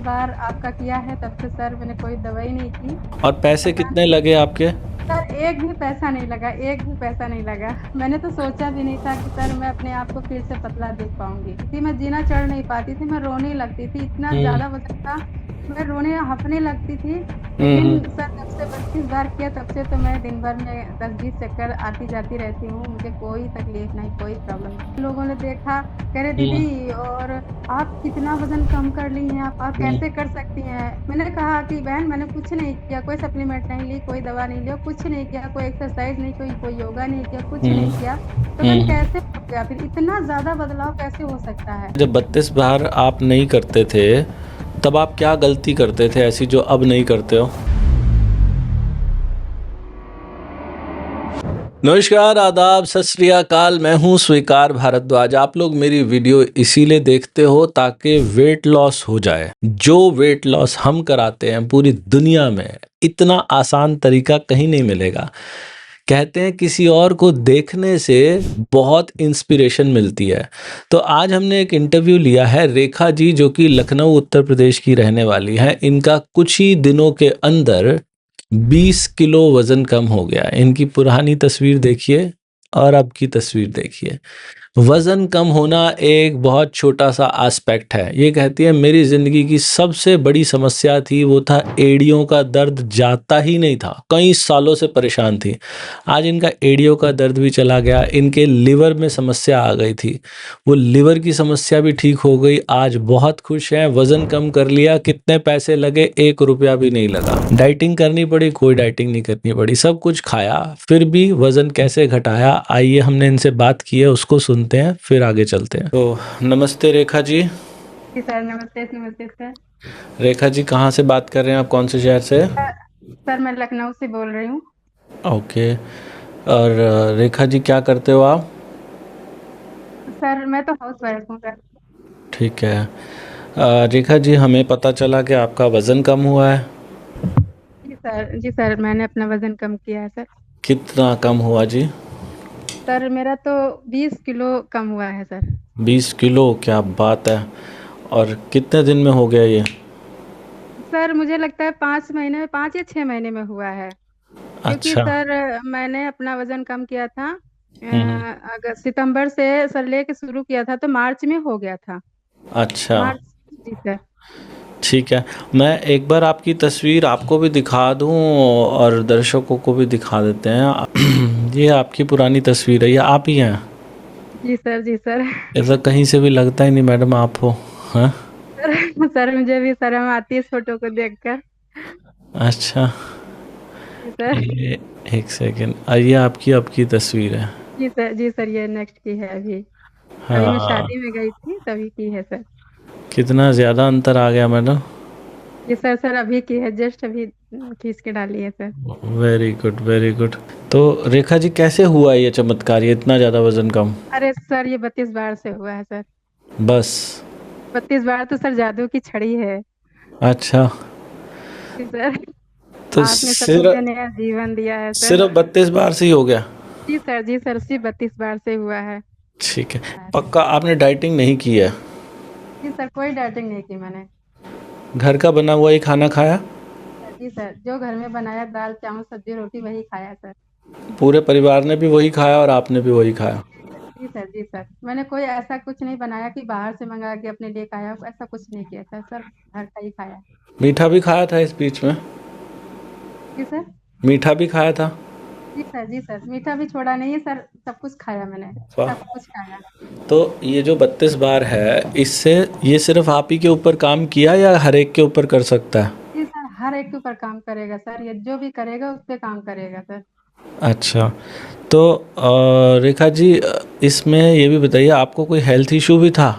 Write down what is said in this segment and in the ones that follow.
बार आपका किया है तब से सर मैंने कोई दवाई नहीं की। और पैसे पता कितने लगे आपके? सर एक भी पैसा नहीं लगा, एक भी पैसा नहीं लगा। मैंने तो सोचा भी नहीं था कि सर मैं अपने आप को फिर से पतला देख पाऊँगी, क्योंकि मैं जीना चढ़ नहीं पाती थी, मैं रोने लगती थी, इतना हुँ, ज़्यादा वज़न था, मैं रोने हँसने लगती थी। हुँ, लेकिन हुँ, सर जब से 32 बार किया तब से तो मैं दिन भर में 10-20 चक्कर आती-जाती रहती हूँ, मुझे कोई तकलीफ़ नहीं, कोई प्रॉब्लम नहीं। लोगों ने देखा, कह रहे हुँ, दीदी और आप कितना वज़न कम कर ली हैं आप हुँ, कैसे कर सकती हैं? मैंने कहा कि बहन मैंने कुछ नहीं किया, कोई सप्लीमेंट नहीं ली, कोई दवा नहीं लिया, कुछ नहीं किया, कोई एक्सरसाइज़ नहीं, कोई योगा नहीं किया, कुछ हुँ, नहीं किया। तो हुँ, मैम हुँ। कैसे हो गया फिर इतना ज़्यादा बदलाव कैसे हो सकता है? जब 32 बार आप नहीं करते थे, तब आप क्या गलती करते थे ऐसी जो अब नहीं करते हो? नमस्कार, आदाब, सत श्री अकाल। मैं हूँ स्वीकार भारद्वाज। आप लोग मेरी वीडियो इसीलिए देखते हो ताकि वेट लॉस हो जाए। जो वेट लॉस हम कराते हैं पूरी दुनिया में, इतना आसान तरीका कहीं नहीं मिलेगा। कहते हैं किसी और को देखने से बहुत इंस्पिरेशन मिलती है। तो आज हमने एक इंटरव्यू लिया है रेखा जी, जो कि लखनऊ उत्तर प्रदेश की रहने वाली हैं। इनका कुछ ही दिनों के अंदर 20 किलो वज़न कम हो गया। इनकी पुरानी तस्वीर देखिए और अब की तस्वीर देखिए। वज़न कम होना एक बहुत छोटा-सा एस्पेक्ट है। ये कहती है मेरी ज़िंदगी की सबसे बड़ी समस्या थी वो था एड़ियों का दर्द, जाता ही नहीं था। कई सालों से परेशान थी। आज इनका एड़ियों का दर्द भी चला गया। इनके लिवर में समस्या आ गई थी। वो लिवर की समस्या भी ठीक हो गई। आज बहुत खुश हैं। वज़न कम कर लिया। कितने पैसे लगे? 1 रुपया भी नहीं लगा। डाइटिंग करनी पड़ी? कोई डाइटिंग नहीं करनी पड़ी। सब कुछ खाया, फिर भी वज़न कैसे घटाया? आइए हमने इनसे बात की है, उसको सुनते हैं, फिर आगे चलते हैं। तो नमस्ते रेखा जी। जी सर, नमस्ते, नमस्ते सर। रेखा जी कहाँ से बात कर रहे हैं आप, कौन से शहर से? सर सर मैं लखनऊ से बोल रही हूँ। ओके। और रेखा जी क्या करते हो आप? सर मैं तो हाउसवाइफ हूँ सर। ठीक है। रेखा जी हमें पता चला कि आपका वज़न कम हुआ है। जी सर मैंने अपना वज़न कम किया है सर। कितना कम हुआ जी? सर मेरा तो 20 किलो कम हुआ है सर। 20 किलो, क्या बात है। और कितने दिन में हो गया ये? सर मुझे लगता है 5 महीने में 5 या 6 महीने में हुआ है। क्योंकि अच्छा। सर मैंने अपना वज़न कम किया था हम्म। अगस्त सितंबर से सर लेके शुरू किया था तो मार्च में हो गया था। अच्छा। मार्च। जी सर। ठीक है। मैं एक बार आपकी तस्वीर आपको भी दिखा दूं और दर्शकों को भी दिखा देते हैं। ये आपकी पुरानी तस्वीर है, ये आप ही हैं? जी सर, जी सर। ऐसा कहीं से भी लगता ही नहीं मैडम आप हो। हाँ। सर सर मुझे भी शर्म आती है इस फ़ोटो को देखकर। अच्छा। जी सर। ये एक सेकेंड, ये आपकी आपकी तस्वीर है। जी सर ये नेक्स्ट की है अभी। अभी मैं हाँ। शादी में गई थी तभी की है सर। कितना ज़्यादा अंतर आ गया मैडम। जी सर, सर अभी की है जस्ट अभी खींच के डाली है sir. Very good, very good. तो रेखा जी कैसे हुआ ये चमत्कार, ये इतना ज़्यादा वज़न कम? अरे सर ये 32 बार से हुआ है सर। बस? 32 बार तो सर जादू की छड़ी है। अच्छा। जी सर। तो आपने सब मुझे सिर्फ नया जीवन दिया है सर। सिर्फ 32 बार से ही हो गया? जी सर सिर्फ 32 बार से हुआ है। ठीक है। पक्का आपने डाइटिंग नहीं की है? जी सर कोई डाइटिंग नहीं की मैंने। घर का बना हुआ ही खाना खाया? जी सर जो घर में बनाया दाल चावल सब्जी रोटी वही खाया सर। पूरे परिवार ने भी वही खाया और आपने भी वही खाया? जी सर, जी सर मैंने कोई ऐसा कुछ नहीं बनाया कि बाहर से मंगा के अपने लिए खाया, ऐसा कुछ नहीं किया सर, सर घर का ही खाया। मीठा भी खाया था इस बीच में? जी सर। मीठा भी खाया था? जी सर मीठा भी छोड़ा नहीं है सर, सब कुछ खाया मैंने। वाह। सब कुछ खाया। तो ये जो 32 बार है, इससे ये सिर्फ आप ही के ऊपर काम किया या हर एक के ऊपर कर सकता है? जी सर हर एक के ऊपर काम करेगा सर, ये जो भी करेगा उस पे काम करेगा सर। अच्छा। तो रेखा जी, इसमें ये भी बताइए आपको कोई हेल्थ इशू भी था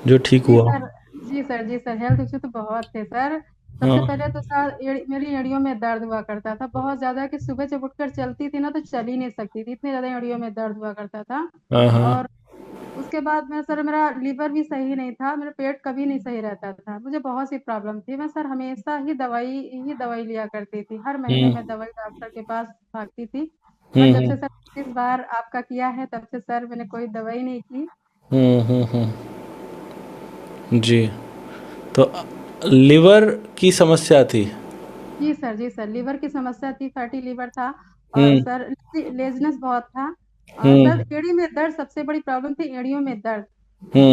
जो ठीक जी हुआ? सर। जी सर हेल्थ इश्यू तो बहुत थे सर। सबसे हाँ, पहले तो सर मेरी एड़ियों में दर्द हुआ करता था बहुत ज्यादा, कि सुबह जब उठकर चलती थी ना तो चल ही नहीं सकती थी, इतने ज्यादा एड़ियों में दर्द हुआ करता था। हाँ, हाँ। और उसके बाद में सर मेरा लीवर भी सही नहीं था, मेरा पेट कभी नहीं सही रहता था, मुझे बहुत सी प्रॉब्लम थी, मैं सर हमेशा ही दवाई लिया करती थी, हर महीने हुँ, में दवाई डॉक्टर के पास भागती थी। पर हुँ, जब हुँ, से सर इस बार आपका किया है तब से सर मैंने कोई दवाई नहीं की। हुँ, हुँ, हुँ। जी। तो लिवर की समस्या थी? जी सर, लीवर की समस्या थी, फैटी लीवर था और हुँ, सर लेज़ीनेस बहुत था और हुँ, सर एड़ी में दर्द सबसे बड़ी प्रॉब्लम थी, एड़ियों में दर्द।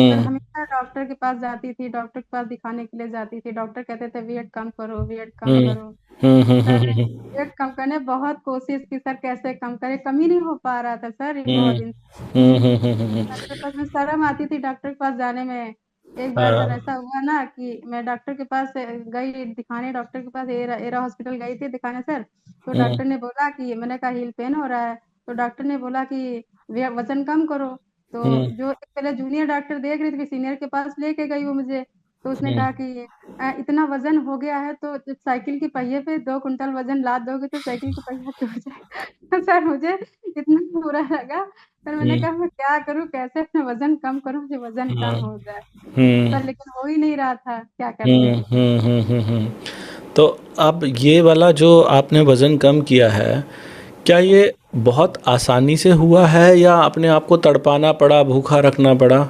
सर हुँ, हमेशा डॉक्टर के पास जाती थी, डॉक्टर के पास दिखाने के लिए जाती थी, डॉक्टर कहते थे वेट कम करो, वेट कम हुँ, करो। हुँ, हुँ, हुँ, सर हुँ, वेट कम करने बहुत कोशिश की सर कैसे कम करें, कम ही नहीं हो पा रहा था सर बहुत हुँ, दिन। हुँ, हुँ, हुँ, हुँ, हुँ। सर मेरे पास में शर्म आती थी डॉक्टर के पास जाने में। एक बार सर हाँ, ऐसा हुआ ना कि मैं डॉक्टर के पास गई दिखाने डॉक्टर के पास एरा हॉस्पिटल गई थी दिखाने सर, तो हुँ, डॉक्टर ने बोला कि मैंने कहा हील पेन हो रहा है, तो डॉक्टर ने बोला कि वज़न कम करो। तो हुँ, जो एक पहले जूनियर डॉक्टर देख रही थी, फिर सीनियर के पास लेके गई वो मुझे, तो उसने हुँ, कहा कि इतना वज़न हो गया है तो जब साइकिल के पहिए पे 2 कुंटल वज़न लाद दोगे तो साइकिल का पहिया टूट जाएगा। सर मुझे इतना बुरा लगा, फिर मैंने हुँ, कहा मैं क्या करूँ, कैसे अपना वज़न कम करूँ, मुझे वज़न हुँ, कम हो जाए। हुँ, सर लेकिन हो ही नहीं रहा था, क्या करते? हुँ, हुँ, हुँ, हुँ, हुँ। तो अब ये वाला जो आपने वज़न कम किया है, क्या ये बहुत आसानी से हुआ है या अपने आप को तड़पाना पड़ा, भूखा रखना पड़ा?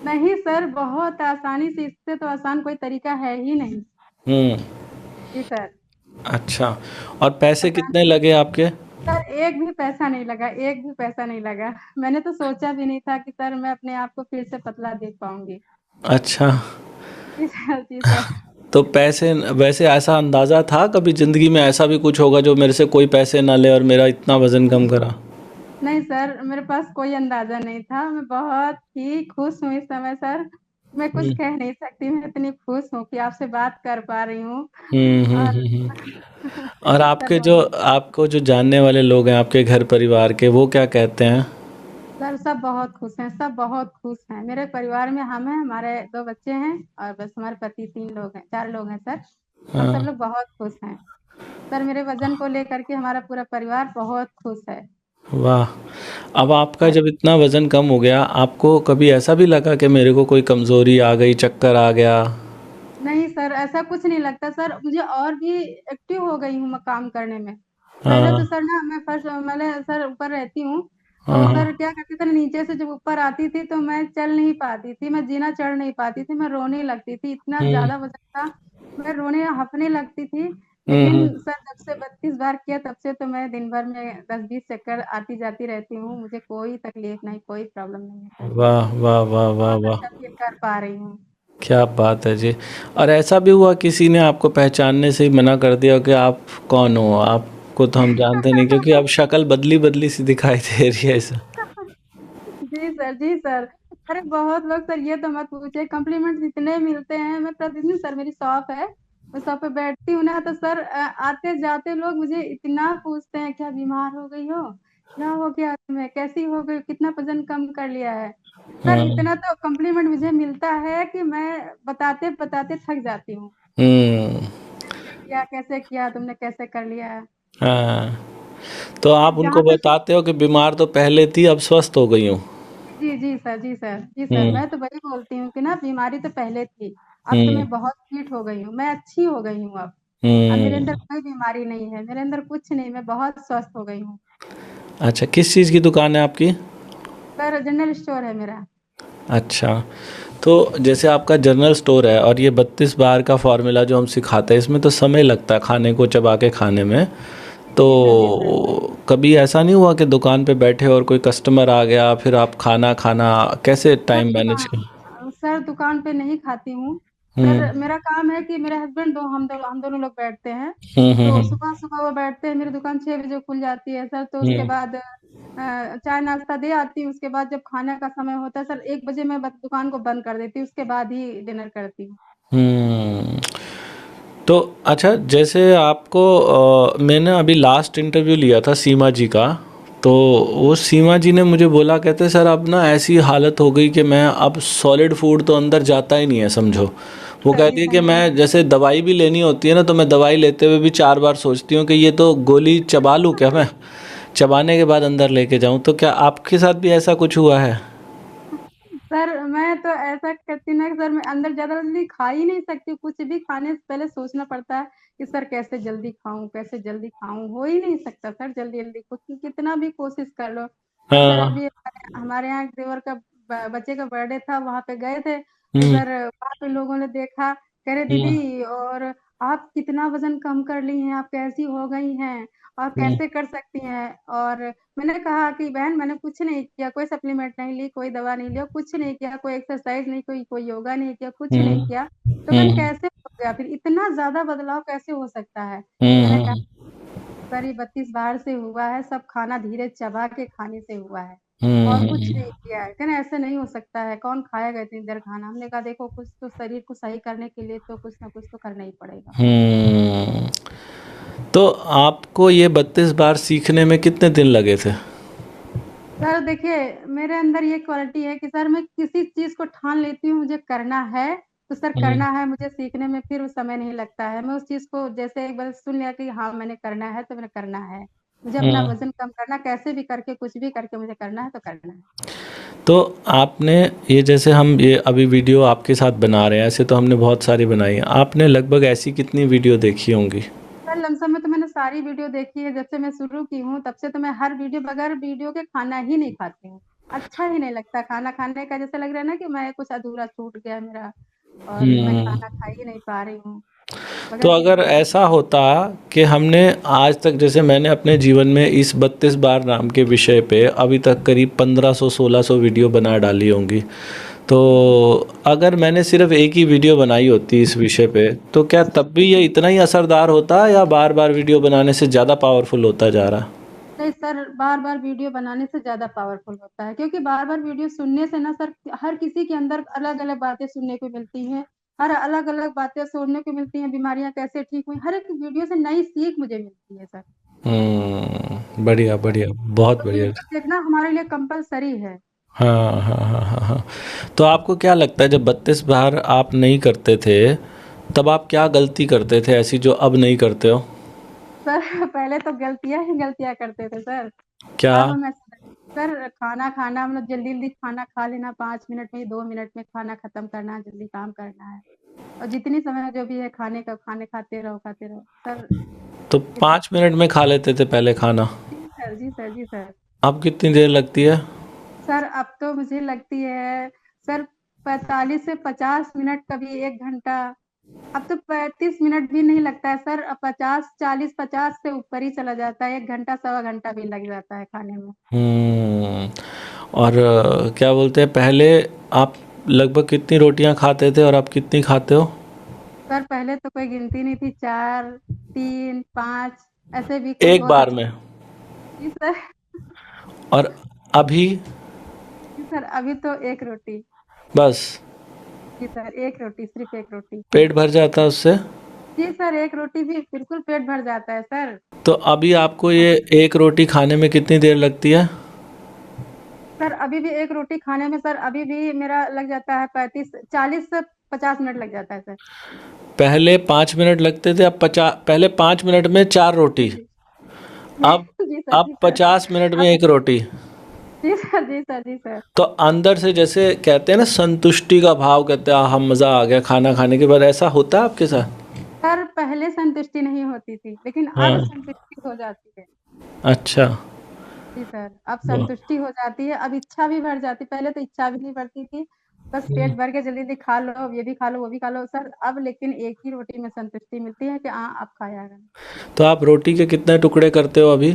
नहीं सर, बहुत आसानी से, इससे तो आसान कोई तरीका है ही नहीं। हुँ, जी सर, अच्छा। और पैसे पता कितने लगे आपके? सर एक भी पैसा नहीं लगा, एक भी पैसा नहीं लगा। मैंने तो सोचा भी नहीं था कि सर मैं अपने आप को फिर से पतला देख पाऊँगी। अच्छा, जी सर। तो पैसे वैसे ऐसा अंदाज़ा था कभी ज़िंदगी में ऐसा भी कुछ होगा जो मेरे से कोई पैसे ना ले और मेरा इतना वज़न कम करा? नहीं सर, मेरे पास कोई अंदाज़ा नहीं था। मैं बहुत ही खुश हूँ इस समय सर। मैं कुछ हुँ, कह नहीं सकती, मैं इतनी खुश हूँ कि आपसे बात कर पा रही हूँ हुँ, हुँ, और हुँ, हुँ। और सर आपके जो बहुत आपको जो जानने वाले लोग हैं आपके घर परिवार के वो क्या कहते हैं? सर सब बहुत खुश हैं, सब बहुत खुश हैं। मेरे परिवार में हम हैं, हमारे 2 बच्चे हैं और बस हमारे पति 3 लोग हैं 4 लोग हैं सर और सब हाँ, लोग बहुत खुश हैं। सर मेरे वज़न को लेकर के हमारा पूरा परिवार बहुत खुश है। वाह! अब आपका सर जब इतना वज़न कम हो गया, आपको कभी ऐसा भी लगा कि मेरे को कोई कमज़ोरी आ गई, चक्कर आ गया? नहीं सर, ऐसा कुछ नहीं लगता सर, मुझे और भी एक्टिव हो गई हूँ मैं काम करने में। पहले हाँ, तो सर ना मैं फर्स्ट मैंने सर ऊपर रहती हूँ, हाँ, तो सर हाँ। क्या करते थे नीचे से जब ऊपर आती थी तो मैं चल नहीं पाती थी, मैं जीना चढ़ नहीं पाती थी, मैं रोने लगती थी, इतना हुँ, ज़्यादा वज़न था, मैं रोने हँफने लगती थी। हुँ, लेकिन हुँ। सर जब से 32 बार किया तब से तो मैं दिन भर में 10-20 चक्कर आती-जाती रहती हूँ, मुझे कोई तकलीफ़ नहीं, कोई प्रॉब्लम नहीं है सर। वाह, वाह, वाह, वाह, बहुत वाह! अच्छा फ़ील कर पा रही हूँ। क्या बात है जी। और ऐसा भी हुआ किसी ने आपको पहचानने से ही मना कर दिया कि आप कौन हो? आपको तो हम जानते नहीं क्योंकि अब शक्ल बदली-बदली सी दिखाई दे रही है ऐसा। जी सर, जी सर। अरे बहुत लोग सर ये तो मत पूछिए कॉम्प्लीमेंट्स इतने मिलते हैं, मैं प्रतिदिन सर मेरी शॉप है, मैं शॉप पे बैठती हूँ ना तो सर आते-जाते लोग मुझे इतना पूछते हैं, "क्या बीमार हो गई हो? क्या हो गया तुम्हें? कैसी हो गई? कितना वज़न कम कर लिया है?" सर हाँ। इतना तो कॉम्प्लीमेंट मुझे मिलता है कि मैं बताते-बताते थक जाती हूँ। हुँ। कैसे किया? तुमने कैसे कर लिया? हाँ। तो आप जहाँ उनको पे बताते हो कि बीमार तो पहले थी अब स्वस्थ हो गई हूँ। जी, जी सर, जी सर, जी सर, हुँ, मैं तो वही बोलती हूँ कि ना बीमारी तो पहले थी, अब तो हुँ, मैं बहुत फिट हो गई हूँ, मैं अच्छी हो गई हूँ अब। अब मेरे अंदर हुँ। कोई बीमारी नहीं है, मेरे अंदर कुछ नहीं, मैं बहुत स्वस्थ हो गई हूँ। अच्छा, किस चीज़ की दुकान है आपकी? सर जनरल स्टोर है मेरा। अच्छा, तो जैसे आपका जनरल स्टोर है और ये 32 बार का फ़ॉर्मूला जो हम सिखाते हैं इसमें तो समय लगता है खाने को चबा के खाने में। जी सर, जी सर। तो कभी ऐसा नहीं हुआ कि दुकान पे बैठे और कोई कस्टमर आ गया फिर आप खाना खाना कैसे सर टाइम मैनेज किया? सर दुकान पे नहीं खाती हूँ। हुँ, सर मेरा काम है कि मेरे हस्बैंड हम दोनों लोग बैठते हैं। हुँ, हुँ, तो हुँ, सुबह-सुबह वो बैठते हैं, मेरी दुकान 6 बजे खुल जाती है सर, तो उसके हुँ, बाद चाय-नाश्ता दे आती हूँ, उसके बाद जब खाने का समय होता है सर 1 बजे मैं बस दुकान को बंद कर देती हूँ, उसके बाद ही डिनर करती हूँ। हुँ। तो अच्छा जैसे आपको मैंने अभी लास्ट इंटरव्यू लिया था सीमा जी का तो वो सीमा जी ने मुझे बोला कहते सर अब ना ऐसी हालत हो गई कि मैं अब सॉलिड फूड तो अंदर जाता ही नहीं है समझो। वो सर, जी कहती है सर, कि जी मैं सर। जैसे दवाई भी लेनी होती है ना तो मैं दवाई लेते हुए भी 4 बार सोचती हूँ कि ये तो गोली चबा लूँ क्या मैं चबाने के बाद अंदर लेके जाऊँ तो क्या आपके साथ भी ऐसा कुछ हुआ है? सर मैं तो ऐसा करती ना कि सर मैं अंदर ज़्यादा जल्दी खा ही नहीं सकती हूँ, कुछ भी खाने से पहले सोचना पड़ता है कि सर कैसे जल्दी खाऊँ, कैसे जल्दी खाऊँ? हो ही नहीं सकता सर जल्दी-जल्दी कुछ कितना भी कोशिश कर लो। और सर हाँ। अभी हमारे यहाँ एक देवर का ब बच्चे का बर्थडे था, वहाँ पे गए थे, तो हुँ, सर वहाँ पे लोगों ने देखा कह रहे हम्म। दीदी, और आप कितना वजन कम कर ली हैं, आप कैसी हो गई हैं और हम्म। कैसे कर सकती हैं। और मैंने कहा कि बहन, मैंने कुछ नहीं किया, कोई सप्लीमेंट नहीं ली, कोई दवा नहीं लिया, कुछ नहीं किया, कोई एक्सरसाइज नहीं, कोई कोई योगा नहीं किया, कुछ नहीं हम्म। किया। तो बहन हम्म। कैसे हो गया, फिर इतना ज्यादा बदलाव कैसे हो सकता है। मैंने कहा हम्म। सर, ये 32 बार से हुआ है, सब खाना धीरे चबा के खाने से हुआ है, और कुछ हम्म। नहीं किया है। कहना ऐसे नहीं हो सकता है, कौन खाएगा इतनी देर खाना। हमने कहा देखो, कुछ तो शरीर को सही करने के लिए तो कुछ ना कुछ तो करना ही पड़ेगा। हम्म। तो आपको ये 32 बार सीखने में कितने दिन लगे थे? सर देखिए, मेरे अंदर ये क्वालिटी है कि सर, मैं किसी चीज को ठान लेती हूँ मुझे करना है, तो सर हम्म। करना है, मुझे सीखने में फिर उस समय नहीं लगता है। मैं उस चीज को जैसे एक बार सुन लिया कि हाँ मैंने करना है, तो मैंने करना है। मुझे अपना हम्म। वजन कम करना, कैसे भी करके कुछ भी करके मुझे करना है, तो करना है। तो आपने ये जैसे हम ये अभी वीडियो आपके साथ बना रहे हैं, ऐसे तो हमने बहुत सारी बनाई हैं, आपने लगभग ऐसी कितनी वीडियो देखी होंगी? सर लमसम में तो मैंने सारी वीडियो देखी है, जब से मैं शुरू की हूँ तब से तो मैं हर वीडियो, बगैर वीडियो के खाना ही नहीं खाती हूँ। अच्छा ही नहीं लगता खाना खाने का, जैसे लग रहा है ना कि मैं कुछ अधूरा छूट गया मेरा, और मैं हम्म। खाना खा ही नहीं पा रही हूँ तो बगैर अगर वीडियो के। ऐसा होता कि हमने आज तक, जैसे मैंने अपने जीवन में इस 32 बार नाम के विषय पे अभी तक करीब 1500-1600 वीडियो बना डाली होंगी, तो अगर मैंने सिर्फ एक ही वीडियो बनाई होती इस विषय पे, तो क्या तब भी ये इतना ही असरदार होता, या बार बार वीडियो बनाने से ज़्यादा पावरफुल होता जा रहा? नहीं सर, बार बार वीडियो बनाने से ज्यादा पावरफुल होता है, क्योंकि बार बार वीडियो सुनने से ना सर, हर किसी के अंदर अलग अलग बातें सुनने को मिलती हैं, हर अलग अलग बातें सुनने को मिलती हैं, बीमारियां कैसे ठीक हुई, हर एक वीडियो से नई सीख मुझे मिलती है सर। बढ़िया बढ़िया, बहुत तो बढ़िया। वीडियो देखना हमारे लिए कंपलसरी है। हाँ हाँ हाँ हाँ हाँ। तो आपको क्या लगता है, जब 32 बार आप नहीं करते थे, तब आप क्या गलती करते थे ऐसी जो अब नहीं करते हो? सर पहले तो गलतियां ही गलतियां करते थे सर। क्या? अब मैं सर, खाना खाना, मतलब जल्दी जल्दी खाना खा लेना, 5 मिनट में 2 मिनट में खाना खत्म करना, जल्दी काम करना है, और जितनी समय जो भी है खाने का, खाने खाते रहो खाते रहो सर। तो ये सब। 5 मिनट में खा लेते थे पहले खाना, जी सर, जी सर, जी सर। अब कितनी देर लगती है? सर अब तो मुझे लगती है सर, 45 से 50 मिनट, कभी 1 घंटा। अब तो 35 मिनट भी नहीं लगता है सर, अब 50, 40, 50 से ऊपर ही चला जाता है, 1 घंटा, सवा घंटा भी लग जाता है खाने में। हम्म। और क्या बोलते हैं, पहले आप लगभग कितनी रोटियां खाते थे और अब कितनी खाते हो? सर पहले तो कोई गिनती नहीं थी, 4, 3, 5, ऐसे भी कुछ एक होता बार था। में? जी सर। और अभी? जी सर, अभी तो एक रोटी। बस? जी सर, एक रोटी, सिर्फ एक रोटी। पेट भर जाता है उससे? जी सर, एक रोटी भी बिल्कुल पेट भर जाता है सर। तो अभी आपको ये एक रोटी खाने में कितनी देर लगती है? सर अभी भी एक रोटी खाने में सर, अभी भी मेरा लग जाता है 40 से 50 मिनट लग जाता है सर। पहले 5 मिनट लगते थे, अब 50, पहले 5 मिनट में 4 रोटी, जी अब जी सर, अब जी सर। 50 मिनट में अब एक रोटी। जी सर, जी सर, जी सर। तो अंदर से जैसे कहते हैं ना, संतुष्टि का भाव, कहते हैं हम, मज़ा आ गया खाना खाने के बाद, ऐसा होता है आपके साथ? सर पहले संतुष्टि नहीं होती थी, लेकिन अब हाँ। संतुष्टि हो जाती है। अच्छा। जी सर, अब वाह। संतुष्टि हो जाती है, अब इच्छा भी बढ़ जाती, पहले तो इच्छा भी नहीं बढ़ती थी। बस पेट भर के जल्दी जल्दी खा लो, अब ये भी खा लो, वो भी खा लो सर। अब लेकिन एक ही रोटी में संतुष्टि मिलती है कि हाँ अब खाया है। तो आप रोटी के कितने टुकड़े करते हो अभी?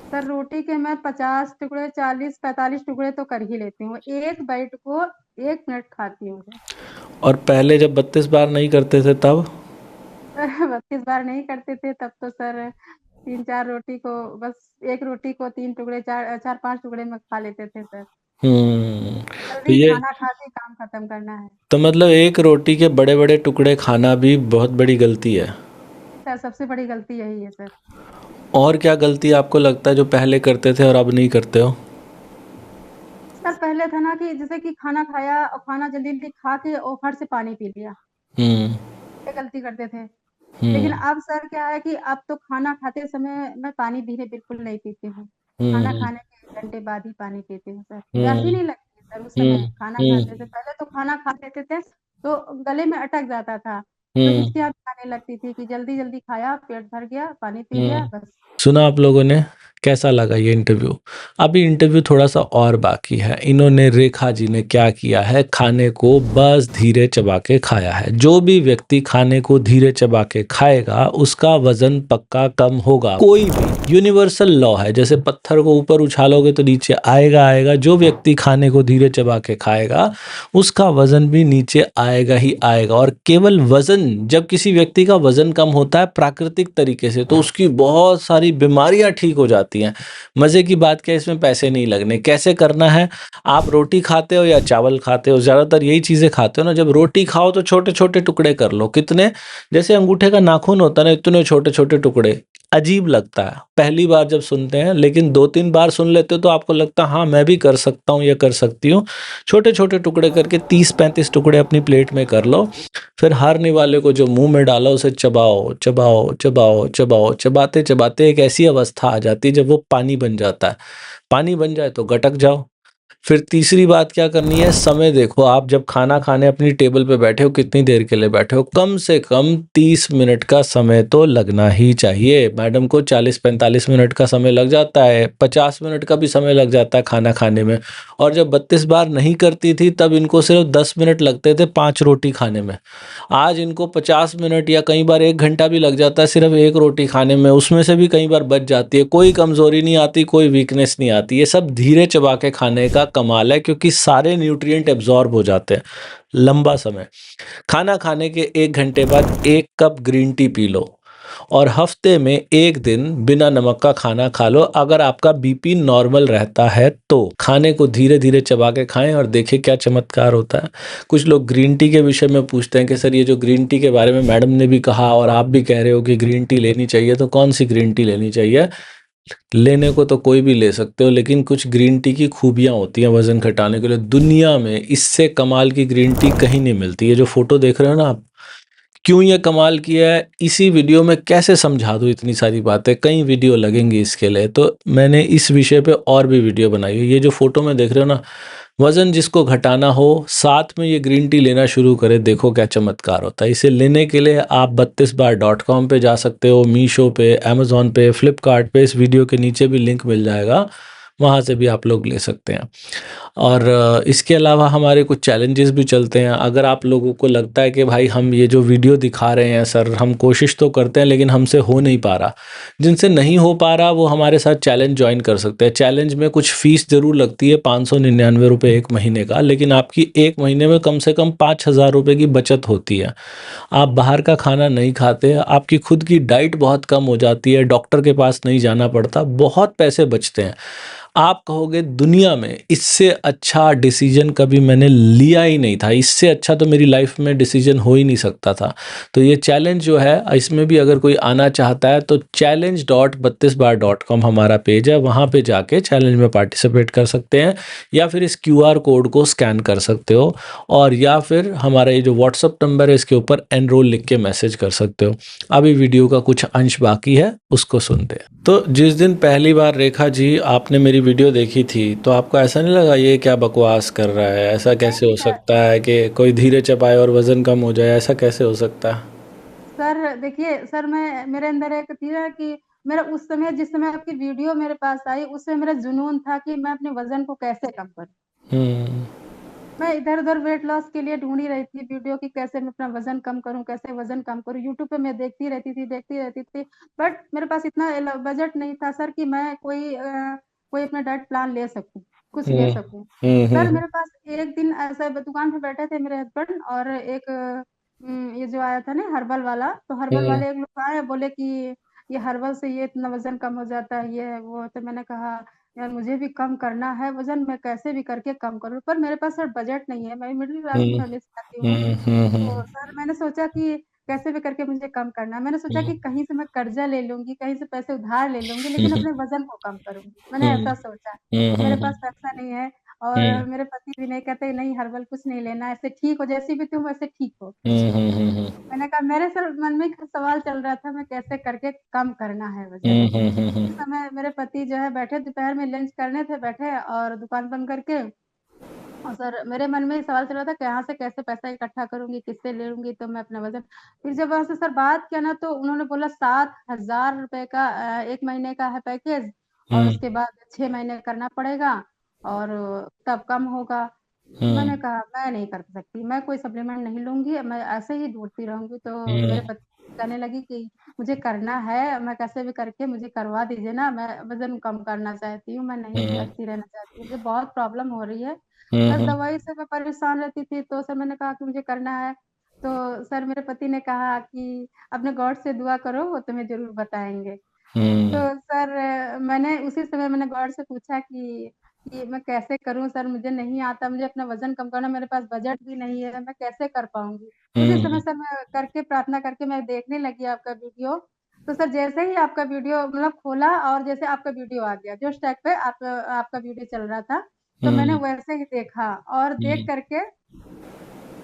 सर रोटी के मैं 50 टुकड़े, 40, 45 टुकड़े तो कर ही लेती हूँ, एक बाइट को 1 मिनट खाती हूँ सर। और पहले जब 32 बार नहीं करते थे तब? सर 32 बार नहीं करते थे तब तो सर, 3, 4 रोटी को, बस एक रोटी को 3 टुकड़े, 4, 4, 5 टुकड़े में खा लेते थे सर। तो जल्दी ये, खाना खा के काम खत्म करना है। तो मतलब एक रोटी के बड़े बड़े टुकड़े खाना भी बहुत बड़ी गलती है। सर सबसे बड़ी गलती यही है सर। और क्या गलती आपको लगता है जो पहले करते थे और अब नहीं करते हो? सर पहले था ना कि जैसे कि खाना खाया और खाना जल्दी जल्दी खा के और फट से पानी पी लिया, हम्म। ये गलती करते थे। लेकिन हम्म। अब सर क्या है कि अब तो खाना खाते समय मैं पानी धीरे बिल्कुल नहीं पीती हूँ। खाना हम्म। खाने के 1 घंटे बाद ही पानी पीती हूँ सर, प्यास ही हम्म। नहीं लगती है सर उस समय। हम्म। खाना खाते थे, हम्म। पहले तो खाना खा लेते थे तो गले में अटक जाता था, तो हम्म। हिचकियाँ भी आने लगती थी कि जल्दी जल्दी खाया, पेट भर गया, पानी पी लिया हम्म। बस। सुना आप लोगों ने कैसा लगा ये इंटरव्यू? अभी इंटरव्यू थोड़ा-सा और बाकी है। इन्होंने रेखा जी ने क्या किया है, खाने को बस धीरे चबा के खाया है। जो भी व्यक्ति खाने को धीरे चबा के खाएगा, उसका वज़न पक्का कम होगा। कोई भी यूनिवर्सल लॉ है, जैसे पत्थर को ऊपर उछालोगे तो नीचे आएगा आएगा। जो व्यक्ति खाने को धीरे चबा के खाएगा, उसका वज़न भी नीचे आएगा ही आएगा। और केवल वज़न, जब किसी व्यक्ति का वज़न कम होता है प्राकृतिक तरीके से, तो उसकी बहुत सारी बीमारियाँ ठीक हो जाती हैं। मज़े की बात क्या है, इसमें पैसे नहीं लगने। कैसे करना है? आप रोटी खाते हो या चावल खाते हो? ज़्यादातर यही चीज़ें खाते हो ना। जब रोटी खाओ तो छोटे-छोटे टुकड़े कर लो। कितने? जैसे अंगूठे का नाखून होता है ना, इतने छोटे-छोटे टुकड़े। अजीब लगता है पहली बार जब सुनते हैं, लेकिन 2-3 बार सुन लेते हो तो आपको लगता है हाँ, मैं भी कर सकता हूँ या कर सकती हूँ। छोटे-छोटे टुकड़े करके 30-35 टुकड़े अपनी प्लेट में कर लो। फिर हारने वाले को जो मुँह में डाला उसे चबाओ, चबाओ, चबाओ, चबाओ। चबाते-चबाते एक ऐसी अवस्था आ जाती है जब वो पानी बन जाता है। पानी बन जाए तो गटक जाओ। फिर तीसरी बात क्या करनी है, समय देखो। आप जब खाना खाने अपनी टेबल पे बैठे हो, कितनी देर के लिए बैठे हो? कम से कम 30 मिनट का समय तो लगना ही चाहिए। मैडम को 40-45 मिनट का समय लग जाता है, 50 मिनट का भी समय लग जाता है खाना खाने में। और जब 32 बार नहीं करती थी, तब इनको सिर्फ 10 मिनट लगते थे 5 रोटी खाने में। आज इनको 50 मिनट या कई बार 1 घंटा भी लग जाता है सिर्फ 1 रोटी खाने में, उसमें से भी कई बार बच जाती है। कोई कमज़ोरी नहीं आती, कोई वीकनेस नहीं आती। ये सब धीरे चबा के खाने का कमाल है, क्योंकि सारे न्यूट्रिएंट एब्ज़ॉर्ब हो जाते हैं। लंबा समय, खाना खाने के 1 घंटे बाद 1 cup green tea P low और हफ्ते में 1 दिन बिना नमक का खाना खा लो। अगर आपका बीपी नॉर्मल रहता है तो खाने को धीरे-धीरे चबा के खाएँ और देखिए क्या चमत्कार होता है। कुछ लोग ग्रीन टी के विषय में पूछते हैं कि सर ये जो ग्रीन टी के बारे में मैडम ने भी कहा और आप भी कह रहे हो कि ग्रीन टी लेनी चाहिए, तो कौन-सी ग्रीन टी लेनी चाहिए? लेने को तो कोई भी ले सकते हो, लेकिन कुछ ग्रीन टी की खूबियाँ होती हैं वज़न घटाने के लिए। दुनिया में इससे कमाल की ग्रीन टी कहीं नहीं मिलती। ये जो फ़ोटो देख रहे हो ना आप, क्यों ये कमाल किया है, इसी वीडियो में कैसे समझा दूँ इतनी सारी बातें, कई वीडियो लगेंगी इसके लिए। तो मैंने इस विषय पे और भी वीडियो बनाई है। ये जो फ़ोटो में देख रहे हो ना, वज़न जिसको घटाना हो, साथ में ये ग्रीन टी लेना शुरू करे, देखो क्या चमत्कार होता है। इसे लेने के लिए आप 32bar.com पे जा सकते हो, मीशो पे, अमेज़न पे, फ्लिपकार्ट पे, इस वीडियो के नीचे भी लिंक मिल जाएगा, वहाँ से भी आप लोग ले सकते हैं। और इसके अलावा हमारे कुछ चैलेंजेस भी चलते हैं। अगर आप लोगों को लगता है कि भाई हम ये जो वीडियो दिखा रहे हैं सर, हम कोशिश तो करते हैं लेकिन हमसे हो नहीं पा रहा, जिनसे नहीं हो पा रहा वो हमारे साथ चैलेंज ज्वाइन कर सकते हैं। चैलेंज में कुछ फ़ीस ज़रूर लगती है, 599 रुपये 1 महीने का, लेकिन आपकी 1 महीने में कम से कम 5,000 रुपये की बचत होती है। आप बाहर का खाना नहीं खाते, आपकी खुद की डाइट बहुत कम हो जाती है, डॉक्टर के पास नहीं जाना पड़ता, बहुत पैसे बचते हैं। आप कहोगे दुनिया में इससे अच्छा डिसीजन कभी मैंने लिया ही नहीं था, इससे अच्छा तो मेरी लाइफ में डिसीजन हो ही नहीं सकता था। तो ये चैलेंज जो है, इसमें भी अगर कोई आना चाहता है तो challenge.32bar.com हमारा पेज है, वहाँ पे जाके चैलेंज में पार्टिसिपेट कर सकते हैं, या फिर इस क्यूआर कोड को स्कैन कर सकते हो, और या फिर हमारा ये जो व्हाट्सअप नंबर है इसके ऊपर एनरोल लिख के मैसेज कर सकते हो। अभी वीडियो का कुछ अंश बाकी है, उसको सुनते हैं। तो जिस दिन पहली बार रेखा जी आपने मेरी वीडियो देखी थी, तो आपको ऐसा नहीं लगा ये क्या बकवास कर रहा है, ऐसा कैसे हो नहीं सर। सकता है कि कोई धीरे चबाए और वज़न कम हो जाए, ऐसा कैसे हो सकता है? सर देखिए सर, मैं मेरे अंदर एक थी ना कि मेरा उस समय, जिस समय आपकी वीडियो मेरे पास आई, उस समय मेरा जुनून था कि मैं अपने वजन को कैसे कम करूं। हुँ, मैं इधर-उधर वेट लॉस के लिए ढूँढ ही रही थी वीडियो कि कैसे मैं अपना वज़न कम करूँ, कैसे वज़न कम करूँ। यूट्यूब पे मैं देखती रहती थी। बट मेरे पास इतना बजट नहीं था सर कि मैं कोई अपना डाइट प्लान ले सकूँ, कुछ ले हुँ, सकूँ। हुँ, हुँ, सर हुँ, मेरे पास एक दिन ऐसा दुकान पे बैठे थे मेरे हस्बैंड, और एक ये जो आया था ना हर्बल वाला, तो हर्बल हुँ, वाले एक लोग आए, बोले कि ये हर्बल से ये इतना वज़न कम हो जाता है, ये है, वो है। तो मैंने कहा यार मुझे भी कम करना है वज़न, मैं कैसे भी करके कम करूँ, पर मेरे पास सर बजट नहीं है, मैं मिडिल क्लास हुँ, फैमिली से आती हूँ। हुँ, हुँ, तो हुँ, सर मैंने सोचा कि कैसे भी करके मुझे कम करना है। मैंने सोचा कि कहीं से मैं कर्ज़ा ले लूँगी, कहीं से पैसे उधार ले लूँगी, लेकिन अपने वज़न को कम करूँगी। मैंने हुँ, ऐसा सोचा हुँ, कि मेरे हुँ, पास पैसा नहीं है, हुँ, और मेरे पति भी नहीं कहते, नहीं हर्बल कुछ नहीं लेना, ऐसे ठीक हो, जैसी भी तुम वैसे ठीक हो। हुँ, हुँ, हुँ, हुँ, मैंने कहा मेरे सर मन में एक सवाल चल रहा था, मैं कैसे करके कम करना है वज़न। हुँ, हुँ, हुँ, उस हुँ, समय मेरे पति जो है बैठे, दोपहर में लंच करने थे बैठे, और दुकान बंद करके, और सर मेरे मन में ये सवाल चल रहा था कहाँ से कैसे पैसा इकट्ठा करूँगी, किससे ले लूँगी तो मैं अपना वज़न। फिर जब वहाँ से सर बात किया ना, तो उन्होंने बोला 7,000 रुपए का 1 महीने का है पैकेज, और हम्म उसके बाद 6 महीने करना पड़ेगा और तब कम होगा। तो मैंने हम्म कहा मैं नहीं कर सकती, मैं कोई सप्लीमेंट नहीं लूंगी, मैं ऐसे ही ढूंढती रहूंगी। तो मेरे हम्म पति कहने लगी कि मुझे करना है, मैं कैसे भी करके मुझे करवा दीजिए ना, मैं वजन कम करना चाहती हूँ, मैं नहीं हम्म ऐसी रहना चाहती हूँ, मुझे बहुत प्रॉब्लम हो रही है। बस हम्म दवाई से मैं परेशान रहती थी, तो सर मैंने कहा कि मुझे करना है। तो सर मेरे पति ने कहा कि अपने गॉड से दुआ करो, वो तुम्हें जरूर बताएंगे। तो हम्म सर मैंने उसी समय मैंने गॉड से पूछा कि मैं कैसे करूं सर, मुझे नहीं आता, मुझे अपना वजन कम करना, मेरे पास बजट भी नहीं है, मैं कैसे कर पाऊंगी। उसी समय हम्म सर मैं करके प्रार्थना करके मैं देखने लगी आपका वीडियो। तो सर जैसे ही आपका वीडियो मतलब खोला और जैसे आपका वीडियो आ गया, जो टाइप पे आपका वीडियो चल रहा था, तो मैंने हम्म वैसे ही देखा और देख हम्म करके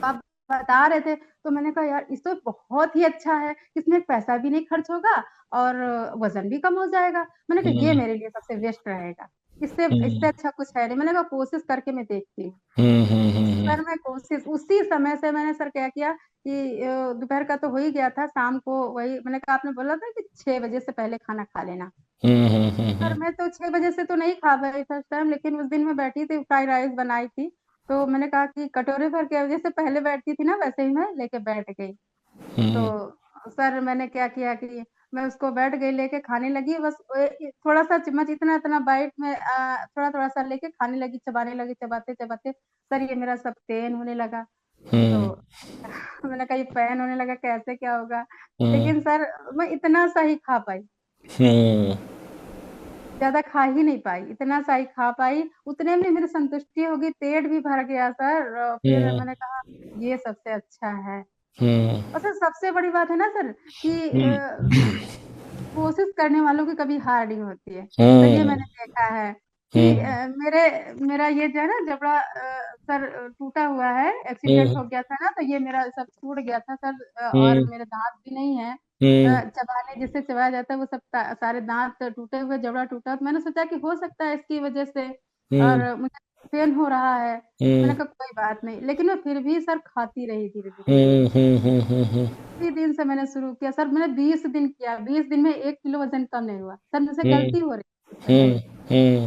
आप बता रहे थे, तो मैंने कहा यार इस तो बहुत ही अच्छा है, इसमें पैसा भी नहीं खर्च होगा और वजन भी कम हो जाएगा। मैंने कहा ये हम्म मेरे लिए सबसे बेस्ट रहेगा, इससे इससे हम्म अच्छा कुछ है नहीं। मैंने कहा कोशिश करके मैं देखती हूँ। हम्म सर मैं कोशिश उसी समय से मैंने सर क्या किया कि दोपहर का तो हो ही गया था, शाम को वही मैंने कहा आपने बोला था कि 6 बजे से पहले खाना खा लेना। सर मैं तो 6 बजे से तो नहीं खा पाई फर्स्ट टाइम, लेकिन उस दिन मैं बैठी थी, फ्राइड राइस बनाई थी, तो मैंने कहा कि कटोरे भर के जैसे पहले बैठती थी ना वैसे ही मैं लेके बैठ गई। तो हम्म सर मैंने क्या किया कि मैं उसको बैठ गई लेके खाने लगी, बस थोड़ा सा चम्मच इतना इतना बाइट में थोड़ा थोड़ा सा लेके खाने लगी, चबाने लगी, चबाते चबाते सर ये मेरा सब पेन होने लगा। तो हम्म मैंने कहा ये पेन होने लगा, कैसे क्या होगा। हम्म लेकिन सर मैं इतना सा ही खा पाई, हम्म ज्यादा खा ही नहीं पाई, इतना सा ही खा पाई, उतने में मेरी संतुष्टि होगी, पेट भी भर गया सर। फिर हम्म मैंने कहा ये सबसे अच्छा है। हम्म और सर सबसे बड़ी बात है ना सर कि कोशिश करने वालों की कभी हार नहीं होती है। तो ये हम्म मैंने देखा है कि हम्म मेरा ये जो है ना जबड़ा सर टूटा हुआ है, एक्सीडेंट हम्म हो गया था ना, तो ये मेरा सब टूट गया था सर। और हम्म मेरे दांत भी नहीं है, हम्म चबाने जिससे चबाया जाता है वो सब सारे दांत टूटे हुए, जबड़ा टूटा, तो मैंने सोचा कि हो सकता है इसकी वजह से हम्म और मुझे पेन हो रहा है। मैंने हम्म कहा कोई बात नहीं, लेकिन मैं फिर भी सर खाती रही धीरे धीरे हम्म धीरे। हम्म हम्म हम्म उसी दिन से मैंने शुरू किया सर, मैंने 20 दिन किया, 20 दिन में 1 किलो वजन कम नहीं हुआ सर, मुझसे हम्म गलती हो रही थी उस समय। हम्म हम्म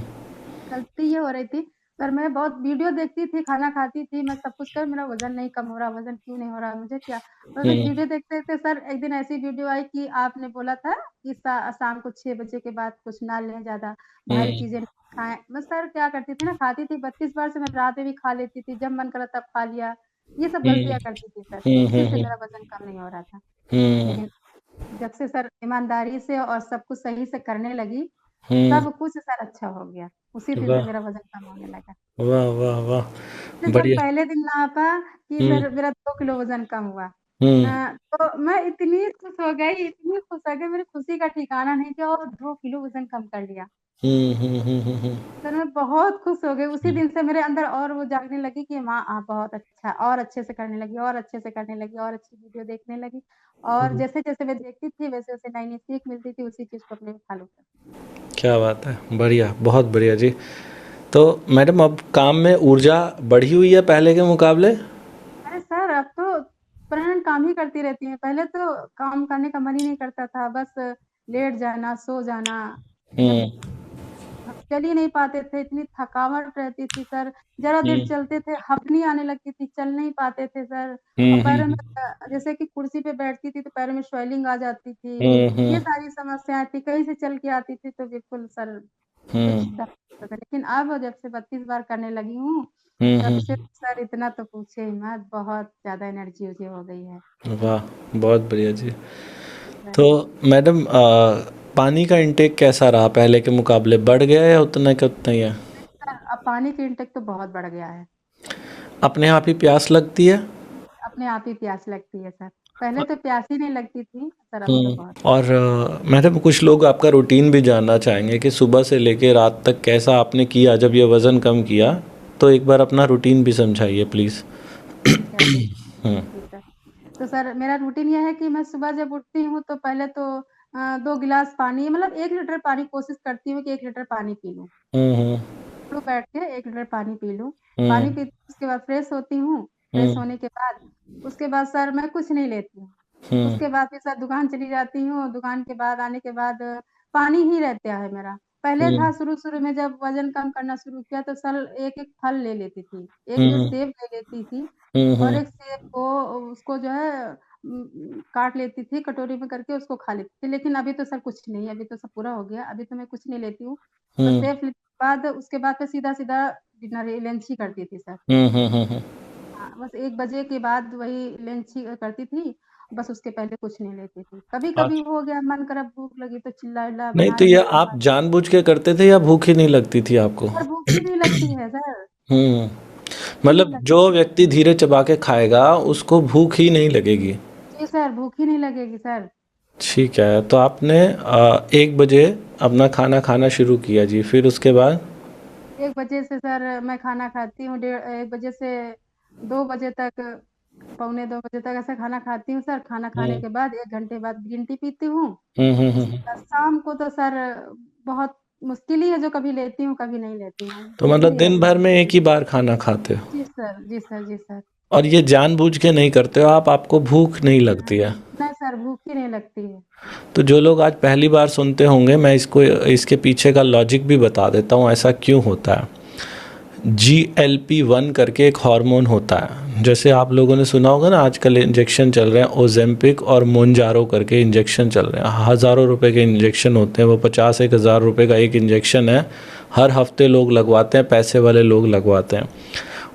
गलती ये हो रही थी सर, मैं बहुत वीडियो देखती थी, खाना खाती थी, मैं सब कुछ कर, मेरा वजन नहीं कम हो रहा, वजन क्यों नहीं हो रहा, मुझे क्या। और फिर वीडियो देखते देखते सर एक दिन ऐसी वीडियो आई कि आपने बोला था कि शाम को 6 बजे के बाद कुछ ना लें, ज्यादा भारी हम्म चीजें नहीं खाएं। मैं सर क्या करती थी ना, खाती थी 32 बार से, मैं रात में भी खा लेती थी, जब मन करा तब खा लिया, ये सब हम्म गलतियां करती थी सर, इसी से हम्म मेरा वजन कम नहीं हो रहा था। हम्म लेकिन जब से सर ईमानदारी से और सब कुछ सही से करने लगी, हम्म सब कुछ सर अच्छा हो गया। उसी दिन से वाह मेरा वज़न कम होने लगा। वाह वाह वाह फिर सर बढ़िया पहले दिन नापा कि हम्म सर मेरा 2 किलो वज़न कम हुआ। हम्म तो मैं इतनी खुश हो गई, इतनी खुश हो गई, मेरी खुशी का ठिकाना नहीं था और 2 किलो वज़न कम कर लिया। हम्म सर मैं बहुत खुश हो गई, उसी दिन से मेरे अंदर और वो जागने लगी कि हाँ, बहुत अच्छा, और अच्छे से करने लगी और अच्छे से करने लगी और अच्छी वीडियो देखने लगी। और हम्म, जैसे-जैसे मैं देखती थी वैसे-वैसे नई-नई सीख मिलती थी, उसी चीज़ को अपने में फ़ॉलो कर। क्या बात है बढ़िया बहुत बढ़िया जी। तो मैडम अब काम में ऊर्जा बढ़ी हुई है पहले के मुकाबले। अरे सर अब तो परमानेंट काम ही करती रहती हैं, पहले तो काम करने का मन ही नहीं करता था, बस लेट जाना, सो जाना, जब हम्म चल ही नहीं पाते थे, इतनी थकावट रहती थी सर, ज़रा देर हम्म चलते थे, हफ़नी आने लगती थी, चल नहीं पाते थे सर। और पैरों में हम्म जैसे कि कुर्सी पे बैठती थी तो पैरों में स्वेलिंग आ जाती थी, हम्म ये सारी समस्याएँ थी, कहीं से चल के आती थी तो बिल्कुल सर कुछ हम्म दर्द होता था। लेकिन अब जब से 32 बार करने लगी हूँ, तब से हम्म सर इतना तो पूछे ही मत, बहुत ज़्यादा एनर्जी मुझे हो गई है। वाह बहुत बढ़िया जी। सर तो मैडम पानी का इंटेक कैसा रहा पहले के मुकाबले बढ़ गया या उतना का उतना ही है। सर अब पानी की इंटेक तो बहुत बढ़ गया है, अपने आप ही प्यास लगती है। अपने आप ही प्यास लगती है सर, पहले तो प्यास ही नहीं लगती थी सर, अब तो बहुत। और मैडम कुछ लोग आपका रूटीन भी जानना चाहेंगे कि सुबह से लेके रात तक कैसा आपने किया जब ये वज़न कम किया। तो एक बार अपना रूटीन भी समझाइए प्लीज़। ठीक है, ठीक। जी सर। तो सर मेरा रूटीन ये है कि मैं सुबह जब उठती हूँ तो पहले तो 2 गिलास पानी, मतलब 1 लीटर पानी, कोशिश करती हूँ कि 1 लीटर पानी पी लूँ। हम्म बैठ के 1 लीटर पानी पी लूँ। पानी हम्म पी उसके बाद फ्रेश होती हूँ, फ्रेश हम्म होने के बाद उसके बाद सर मैं कुछ नहीं लेती हूँ। हम्म उसके बाद फिर सर दुकान चली जाती हूँ, दुकान के बाद आने के बाद पानी ही रहता है मेरा। पहले हम्म था शुरू शुरू में जब वजन कम करना शुरू किया तो सर एक एक फल ले लेती थी, एक जो हम्म सेब ले लेती थी और हम्म एक सेब को उसको जो है काट लेती थी कटोरी में करके उसको खा लेती थी। लेकिन अभी तो सर कुछ नहीं, अभी तो सब पूरा हो गया, अभी तो मैं कुछ नहीं लेती हूँ। बस हम्म सेब लेने के बाद उसके बाद फिर सीधा सीधा डिनर लंच ही करती थी सर। हम्म। हाँ, बस 1 बजे के बाद वही लंच ही करती थी। बस उसके पहले कुछ नहीं लेती थी। कभी कभी अच्छा, हो गया मन करा भूख लगी तो चिल्ला विल्ला नहीं बना तो ये लिया आप खाना। जानबूझ के करते थे या भूख ही नहीं लगती थी आपको? सर भूख ही नहीं लगती है सर, हम्म। भूख ही नहीं मतलब लगती। जो व्यक्ति धीरे चबा के खाएगा उसको भूख ही नहीं लगेगी। जी सर, भूख ही नहीं लगेगी सर। ठीक है, तो आपने 1 बजे अपना खाना खाना शुरू किया जी, फिर उसके बाद? 1 बजे से सर मैं खाना खाती हूँ, 1 बजे से 2 बजे तक, पौने 2 बजे तक ऐसा खाना खाती हूँ सर। खाना खाने हम्म के बाद 1 घंटे बाद ग्रीन टी पीती हूँ। हम्म। उसके बाद शाम को तो सर बहुत मुश्किल ही है, जो कभी लेती हूँ कभी नहीं लेती हूँ, तो ऐसे मतलब ही दिन रहता भर है। में एक ही बार खाना खाते हो? जी सर, जी सर, जी सर। और ये जानबूझ के नहीं करते हो आप, आपको भूख नहीं लगती है? नहीं सर, भूख ही नहीं लगती है। तो जो लोग आज पहली बार सुनते होंगे, मैं इसको इसके पीछे का लॉजिक भी बता देता हूँ ऐसा क्यों होता है। GLP-1 करके एक हार्मोन होता है, जैसे आप लोगों ने सुना होगा ना, आजकल इंजेक्शन चल रहे हैं ओजेम्पिक और मोनजारो करके इंजेक्शन चल रहे हैं, हज़ारों रुपए के इंजेक्शन होते हैं वो, 50-1 हज़ार रुपये का एक इंजेक्शन है। हर हफ्ते लोग लगवाते हैं, पैसे वाले लोग लगवाते हैं।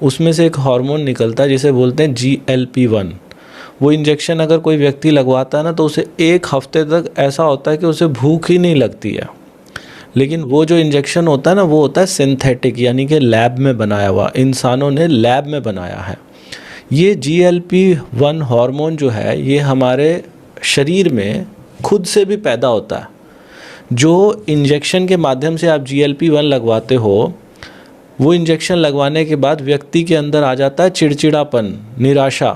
उसमें से एक हार्मोन निकलता है जिसे बोलते हैं GLP-1। वो इंजेक्शन अगर कोई व्यक्ति लगवाता है ना, तो उसे 1 हफ्ते तक ऐसा होता है कि उसे भूख ही नहीं लगती है। लेकिन वो जो इंजेक्शन होता है ना, वो होता है सिंथेटिक, यानी कि लैब में बनाया हुआ, इंसानों ने लैब में बनाया है। ये GLP-1 हार्मोन जो है, ये हमारे शरीर में खुद से भी पैदा होता है। जो इंजेक्शन के माध्यम से आप GLP-1 लगवाते हो, वो इंजेक्शन लगवाने के बाद व्यक्ति के अंदर आ जाता है चिड़चिड़ापन, निराशा।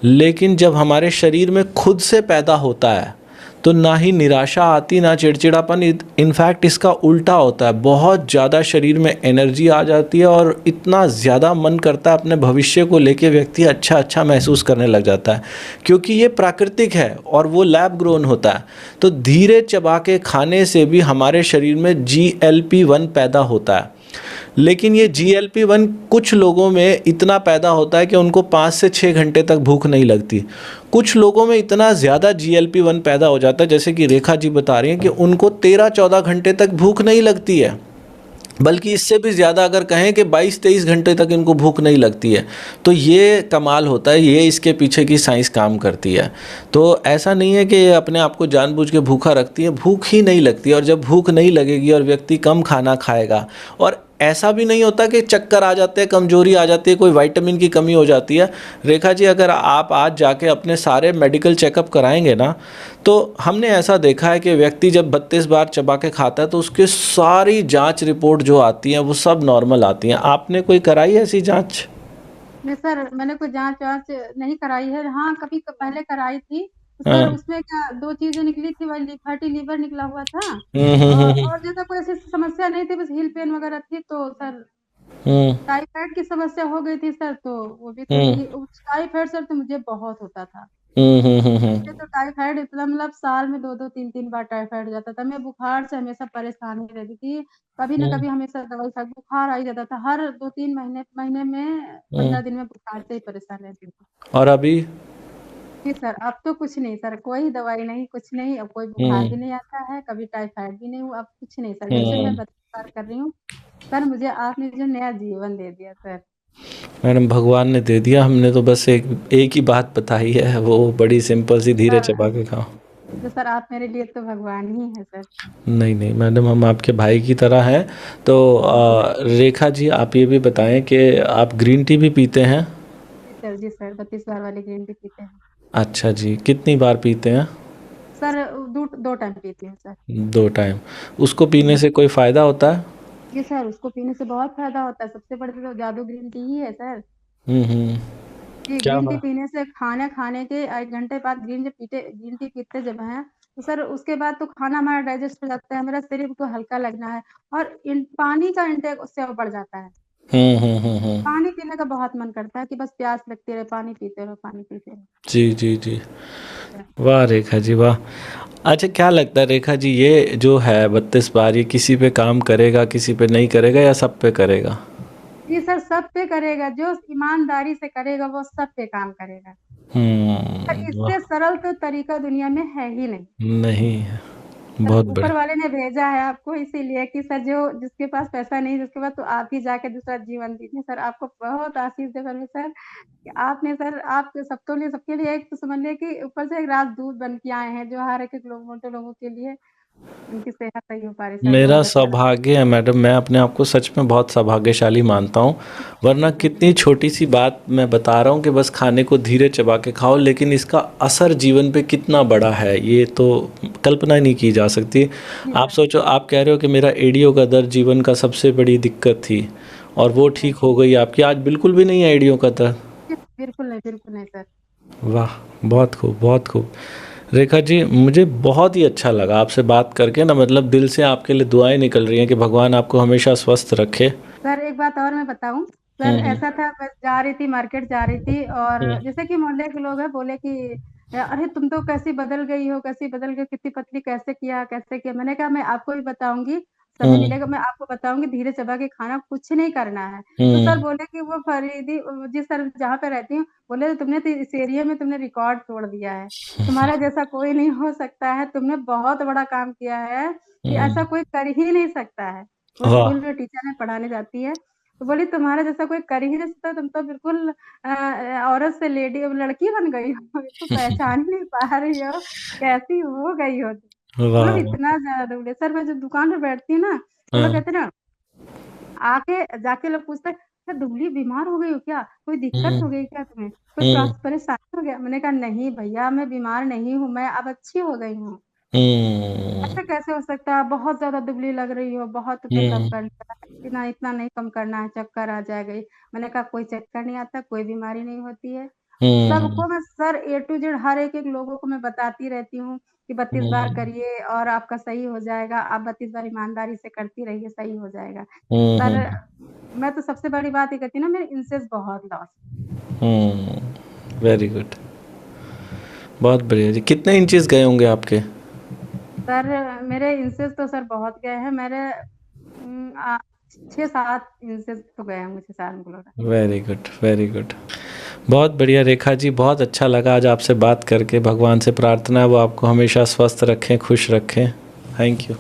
लेकिन जब हमारे शरीर में खुद से पैदा होता है तो ना ही निराशा आती ना चिड़चिड़ापन, इनफैक्ट इसका उल्टा होता है, बहुत ज़्यादा शरीर में एनर्जी आ जाती है और इतना ज़्यादा मन करता है अपने भविष्य को लेके, व्यक्ति अच्छा अच्छा महसूस करने लग जाता है, क्योंकि ये प्राकृतिक है और वो लैब ग्रोन होता है। तो धीरे चबा के खाने से भी हमारे शरीर में GLP-1 पैदा होता है। लेकिन ये GLP-1 कुछ लोगों में इतना पैदा होता है कि उनको 5 से 6 घंटे तक भूख नहीं लगती। कुछ लोगों में इतना ज़्यादा GLP-1 पैदा हो जाता है, जैसे कि रेखा जी बता रही हैं कि उनको 13-14 घंटे तक भूख नहीं लगती है, बल्कि इससे भी ज़्यादा अगर कहें कि 22-23 घंटे तक इनको भूख नहीं लगती है। तो ये कमाल होता है, ये इसके पीछे की साइंस काम करती है। तो ऐसा नहीं है कि ये अपने आप को जानबूझ के भूखा रखती है, भूख ही नहीं लगती। और जब भूख नहीं लगेगी और व्यक्ति कम खाना खाएगा, और ऐसा भी नहीं होता कि चक्कर आ जाते हैं, कमजोरी आ जाती है, कोई विटामिन की कमी हो जाती है। रेखा जी, अगर आप आज जाके अपने सारे मेडिकल चेकअप कराएंगे ना, तो हमने ऐसा देखा है कि व्यक्ति जब 32 बार चबा के खाता है तो उसकी सारी जांच रिपोर्ट जो आती हैं वो सब नॉर्मल आती हैं। आपने कोई कराई है ऐसी जांच? नहीं सर, मैंने कोई जांच वांच नहीं कराई है। हाँ, कभी पहले कराई थी तो सर हाँ। उसमें क्या 2 चीजें निकली थी, वही फैटी लीवर निकला हुआ था। हम्म। और जैसा कोई ऐसी समस्या नहीं थी, बस हिल पेन वगैरह थी तो सर हम्म टाइफाइड की समस्या हो गई थी सर। तो वो भी तो हम्म यही टाइफाइड सर तो मुझे बहुत होता था। मुझे हम्म। तो टाइफाइड इतना, मतलब साल में 2-2 3-3 बार टाइफाइड हो जाता था। मैं बुखार से हमेशा परेशान ही रहती थी, कभी ना हम्म कभी हमेशा दवाई खा, बुखार आ ही जाता था। हर 2-3 महीने महीने में हम्म। 15 दिन में बुखार से ही परेशान रहती थी। और अभी? जी सर, अब तो कुछ नहीं सर, कोई दवाई नहीं, कुछ नहीं। अब कोई बुखार हम्म भी नहीं आता है, कभी टाइफाइड भी नहीं हुआ, अब कुछ नहीं सर। जब से मैं हम्म। बता कर रही हूँ सर, मुझे आपने जो नया जीवन दे दिया सर। मैडम, भगवान ने दे दिया, हमने तो बस एक एक ही बात बताई है, वो बड़ी सिंपल सी, धीरे सर, चबा के खाओ। तो सर आप मेरे लिए तो भगवान ही है सर। नहीं नहीं मैडम, हम आपके भाई की तरह हैं। तो रेखा जी, आप ये भी बताएं कि आप ग्रीन टी भी पीते हैं? जी सर, जी सर, 32 बार वाली ग्रीन टी पीते हैं अच्छा जी, कितनी बार पीते हैं? सर। 2 टाइम पीती हूँ सर। 2 टाइम। उसको पीने जी से कोई फ़ायदा होता है? जी सर, उसको पीने से बहुत फायदा होता है। सबसे बड़ी तो जादू ग्रीन टी ही है सर। हम्म। जी, क्या ग्रीन टी बात। पीने से, खाना खाने के 1 घंटे बाद ग्रीन टी पीते जब हैं तो सर उसके बाद तो खाना हमारा डाइजेस्ट हो जाता है, मेरा शरीर को हल्का लगना है। और पानी का इंटेक उससे बढ़ जाता है। हम्म। पानी पीने का बहुत मन करता है कि बस प्यास लगती रहे, पानी पीते रहो, पानी पीते रहो। जी जी जी। वाह रेखा जी वाह। अच्छा, क्या लगता है रेखा जी, ये जो है 32 बार, ये किसी पे काम करेगा, किसी पे नहीं करेगा, या सब पे करेगा? जी सर, सब पे करेगा, जो ईमानदारी से करेगा वो सब पे काम करेगा। पर इससे वाह। सरल तो तरीका दुनिया में है ही नहीं। नहीं है। सर बहुत ऊपर बढ़िया। वाले ने भेजा है आपको इसीलिए कि सर जो जिसके पास पैसा नहीं जिसके पास, तो आप ही जाके दूसरा जीवन दीजिए। सर आपको बहुत आशीष दे परमेश्वर कि आपने सर आप सबके लिए एक तो समझ लिया कि ऊपर से एक राजदूत बन के आए हैं जो हर एक लोग मोटे लोगों के लिए उनकी सेहत सही हो पा रही। सर मेरा बहुत अच्छा लगा। सौभाग्य है मैडम, मैं अपने आप को सच में बहुत सौभाग्यशाली मानता हूँ। वरना कितनी छोटी सी बात मैं बता रहा हूँ कि बस खाने को धीरे चबा के खाओ, लेकिन इसका असर जीवन पे कितना बड़ा है ये तो कल्पना ही नहीं की जा सकती। जी आप सर। सोचो, आप कह रहे हो कि मेरा एडियो का दर्द जीवन का सबसे बड़ी दिक्कत थी, और वो ठीक हो गई आपकी, आज बिल्कुल भी नहीं है एडियो का दर्द। बिल्कुल नहीं सर। वाह, बहुत खूब, बहुत खूब। रेखा जी, मुझे बहुत ही अच्छा लगा आपसे बात करके ना, मतलब दिल से आपके लिए दुआएं निकल रही हैं कि भगवान आपको हमेशा स्वस्थ रखे। सर एक बात और मैं बताऊं। सर हम्म। ऐसा था, मैं जा रही थी मार्केट जा रही थी और हम्म। जैसे कि मोहल्ले के लोग हैं बोले कि अरे तुम तो कैसी बदल गई हो, कैसी बदल गई, कितनी पतली, कैसे किया। मैंने कहा मैं आपको भी बताऊंगी, समय हम्म। मिलेगा मैं आपको बताऊंगी, धीरे चबा के खाना, कुछ नहीं करना है। तो हम्म। सर बोले कि वो फरीदी, जिस सर जहाँ पे रहती हूँ, बोले तुमने तो इस एरिया में तुमने रिकॉर्ड तोड़ दिया है, तुम्हारा जैसा कोई नहीं हो सकता है, तुमने बहुत बड़ा काम किया है कि हम्म। ऐसा कोई कर ही नहीं सकता है। वो वाह। स्कूल में टीचर है, पढ़ाने जाती है। तो बोली तुम्हारा जैसा कोई कर ही नहीं सकता, तुम तो बिल्कुल औरत से लेडी, अब लड़की बन गई हो, इसको पहचान ही नहीं पा रही हो, कैसी हो गई हो तुम। मतलब वाह। इतना ज्यादा दुबले। सर मैं जो दुकान पे बैठती हूँ ना, तो लोग हाँ। कहते हैं ना, आके जाके लोग पूछते हैं, "क्या दुबली बीमार हो गई हो क्या, कोई दिक्कत हम्म। हो गई क्या तुम्हें, कोई हम्म। परेशानी हो गया?" मैंने कहा नहीं भैया, मैं बीमार नहीं हूँ, मैं अब अच्छी हो गई हूँ। हम्म। ऐसा कैसे हो सकता है, बहुत ज्यादा दुबली लग रही हो, बहुत तुम्हें कम हम्म। करना है, इतना इतना नहीं कम करना है, चक्कर आ जाएगा। मैंने कहा कोई चक्कर नहीं आता, कोई बीमारी नहीं होती है। हम्म। सबको मैं सर ए टू जेड हर एक एक लोगों को मैं बताती रहती हूँ कि 32 बार हम्म। करिए और आपका सही हो जाएगा, आप 32 बार ईमानदारी से करती रहिए, सही हो जाएगा। सर हम्म। मैं तो सबसे बड़ी बात ये कहती हूँ ना, मेरे इंसेस बहुत लॉस। Very good. बहुत बढ़िया जी। कितने इंचेस गए होंगे आपके? सर मेरे इंसेस तो सर बहुत गए हैं मेरे, 6-7 इंसेस तो गए हैं मुझे साल में। Very good, very good. बहुत बढ़िया रेखा जी, बहुत अच्छा लगा आज आपसे बात करके। भगवान से प्रार्थना है वो आपको हमेशा स्वस्थ रखें, खुश रखें। Thank you.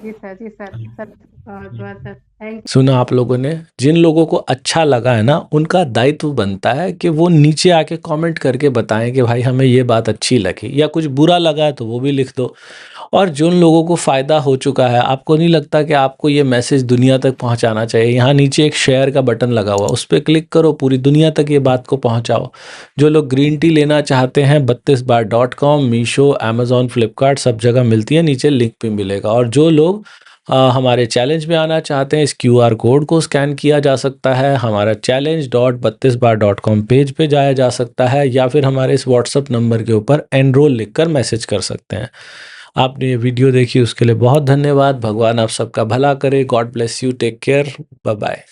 जी सर, जी सर, सर बहुत बहुत सर थैंक सुना आप लोगों ने? जिन लोगों को अच्छा लगा है ना, उनका दायित्व बनता है कि वो नीचे आके कमेंट करके बताएं कि भाई हमें ये बात अच्छी लगी, या कुछ बुरा लगा है तो वो भी लिख दो। और जिन लोगों को फ़ायदा हो चुका है, आपको नहीं लगता कि आपको ये मैसेज दुनिया तक पहुंचाना चाहिए? यहाँ नीचे एक शेयर का बटन लगा हुआ, उस पर क्लिक करो, पूरी दुनिया तक ये बात को पहुंचाओ। जो लोग ग्रीन टी लेना चाहते हैं, 32bar.com, मीशो, अमेजोन, फ्लिपकार्ट, सब जगह मिलती है, नीचे लिंक भी मिलेगा। और जो लोग हमारे चैलेंज में आना चाहते हैं, इस क्यूआर कोड को स्कैन किया जा सकता है, हमारा challenge.32bar.com पेज पे जाया जा सकता है, या फिर हमारे इस व्हाट्सअप नंबर के ऊपर एनरोल लिखकर मैसेज कर सकते हैं। आपने ये वीडियो देखी उसके लिए बहुत धन्यवाद। भगवान आप सबका भला करे। God bless you. Take care. Bye bye.